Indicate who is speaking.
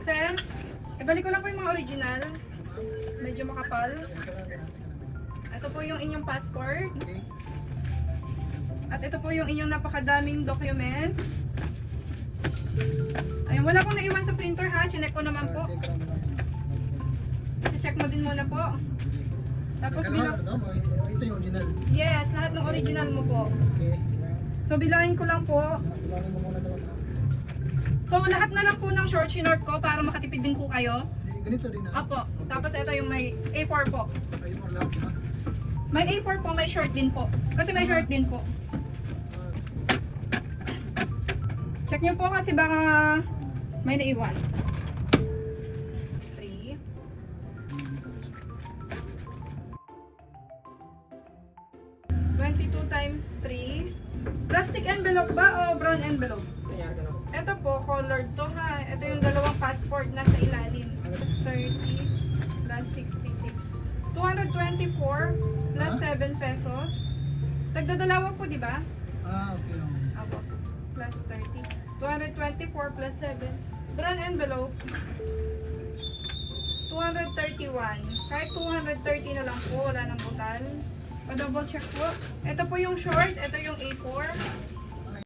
Speaker 1: Sir, ibalik ko lang po yung mga original. Medyo makapal. Ito po yung inyong passport. At ito po yung inyong napakadaming documents. Ayun, wala pong naiwan sa printer ha. Chinek ko naman po. Check mo din muna po. Tapos bilang...
Speaker 2: Ito yung original.
Speaker 1: Yes, lahat ng original mo po.
Speaker 2: Okay.
Speaker 1: So bilangin ko lang po.
Speaker 2: Bilangin mo muna talaga.
Speaker 1: So lahat na lang po ng short short ko para makatipid din po kayo.
Speaker 2: Ganito rin na.
Speaker 1: Apo. Tapos ito yung may A4 po.
Speaker 2: Ayun mo lang.
Speaker 1: May A4 po, may short din po. Kasi may short din po. Check nyo po kasi baka may naiwan. 3. Times 3. Plastic envelope ba o brown envelope? Ito po, colored to ha. Ito yung dalawang passport na sa ilalim. Plus 30 plus 66. 224 plus 7 pesos. Tagdadalawa po, di ba?
Speaker 2: Okay.
Speaker 1: Apo. Plus 30. 224 plus 7. Brown envelope. 231. Kahit 230 na lang po. Wala nang butal. Pa-double check po. Ito po yung short. Ito yung A4.